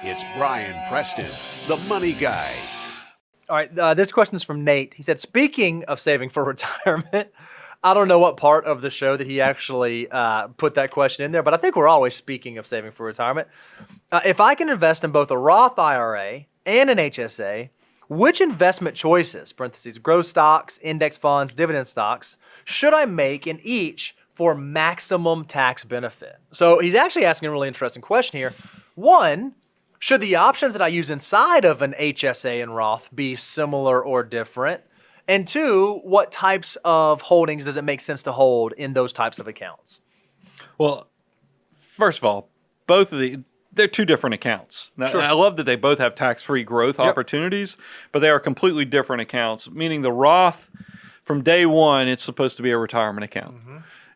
It's Brian Preston, the Money Guy. All right, this question is from Nate. He said, speaking of saving for retirement, I don't know what part of the show that he actually put that question in there, but I think we're always speaking of saving for retirement. If I can invest in both a Roth IRA and an HSA, which investment choices, parentheses, growth stocks, index funds, dividend stocks, should I make in each for maximum tax benefit? So he's actually asking a really interesting question here. One, should the options that I use inside of an HSA and Roth be similar or different? And two, what types of holdings does it make sense to hold in those types of accounts? Well, first of all, they're two different accounts. Now, Sure. I love that they both have tax-free growth opportunities, but they are completely different accounts, meaning the Roth, from day one, it's supposed to be a retirement account.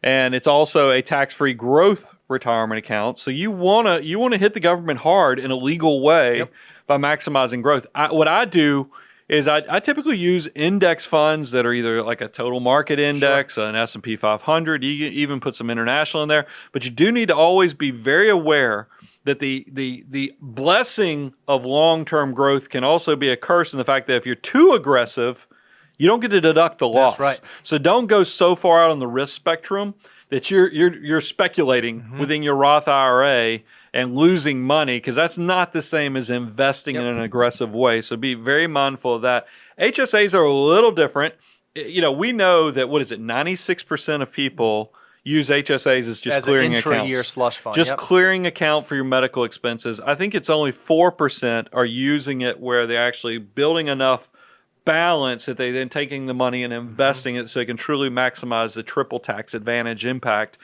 And it's also a tax-free growth retirement account. So you wanna hit the government hard in a legal way by maximizing growth. What I do is I typically use index funds that are either like a total market index, an S&P 500. You can even put some international in there. But you do need to always be very aware that the blessing of long-term growth can also be a curse in the fact that if you're too aggressive, you don't get to deduct the loss. That's right. So don't go so far out on the risk spectrum that you're speculating within your Roth IRA and losing money, because that's not the same as investing in an aggressive way. So be very mindful of that. HSAs are a little different. You know, we know that 96% of people use HSAs as just clearing an accounts. intra-year slush fund. Just clearing account for your medical expenses. I think it's only 4% are using it where they're actually building enough balance that they then taking the money and investing it so they can truly maximize the triple tax advantage impact.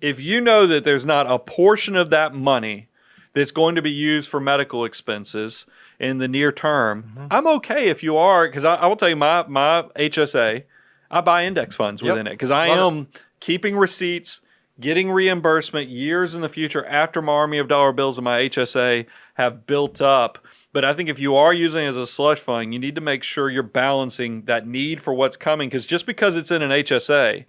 If you know that there's not a portion of that money that's going to be used for medical expenses in the near term, I'm okay if you are, because I will tell you my HSA, I buy index funds within it because I am keeping receipts, getting reimbursement years in the future after my army of dollar bills and my HSA have built up. But I think if you are using it as a slush fund, you need to make sure you're balancing that need for what's coming, because just because it's in an HSA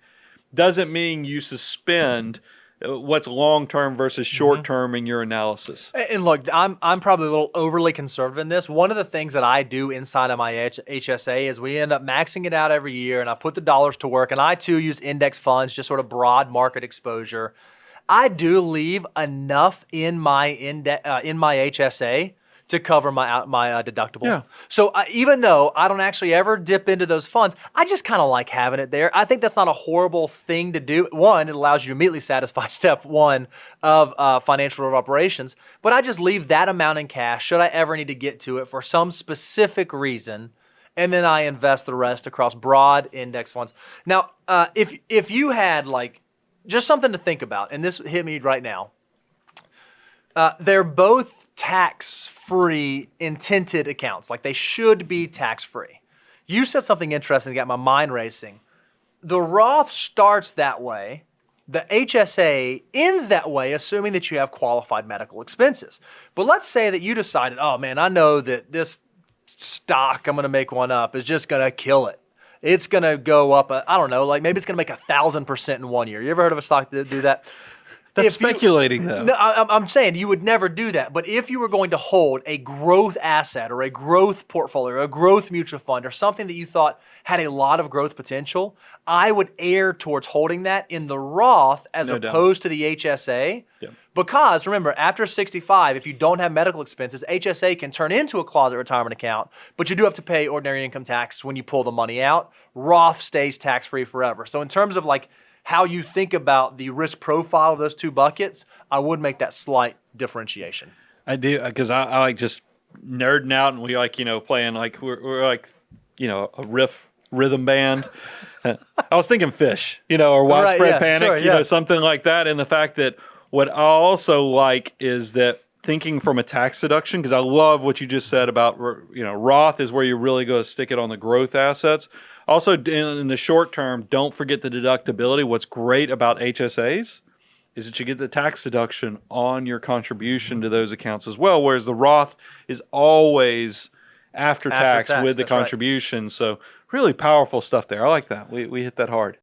doesn't mean you suspend what's long-term versus short-term in your analysis. And look, I'm probably a little overly conservative in this. One of the things that I do inside of my HSA is we end up maxing it out every year, and I put the dollars to work, and I too use index funds, just sort of broad market exposure. I do leave enough in my HSA to cover my deductible. Yeah. So even though I don't actually ever dip into those funds, I just kind of like having it there. I think that's not a horrible thing to do. One, it allows you to immediately satisfy step one of financial operations, but I just leave that amount in cash should I ever need to get to it for some specific reason, and then I invest the rest across broad index funds. Now, if you had like just something to think about, and this hit me right now, they're both tax-free intended accounts. Like they should be tax-free. You said something interesting that got my mind racing. The Roth starts that way. The HSA ends that way, assuming that you have qualified medical expenses. But let's say that you decided, oh man, I know that this stock, I'm going to make one up, is just going to kill it. It's going to go up, I don't know, like maybe it's going to make 1,000% in 1 year. You ever heard of a stock that do that? That's speculating, though. No, I'm saying you would never do that. But if you were going to hold a growth asset or a growth portfolio or a growth mutual fund or something that you thought had a lot of growth potential, I would err towards holding that in the Roth as opposed to the HSA. Yep. Because remember, after 65, if you don't have medical expenses, HSA can turn into a closet retirement account, but you do have to pay ordinary income tax when you pull the money out. Roth stays tax-free forever. So in terms of like how you think about the risk profile of those two buckets, I would make that slight differentiation. I do, because I like just nerding out, and we like, playing like we're like, a rhythm band. I was thinking Fish, or Widespread Panic, something like that. And the fact that what I also like is that thinking from a tax deduction, because I love what you just said about, Roth is where you really go stick it on the growth assets. Also, in the short term, don't forget the deductibility. What's great about HSAs is that you get the tax deduction on your contribution to those accounts as well, whereas the Roth is always after tax with the contribution. Right. So really powerful stuff there. I like that. We hit that hard.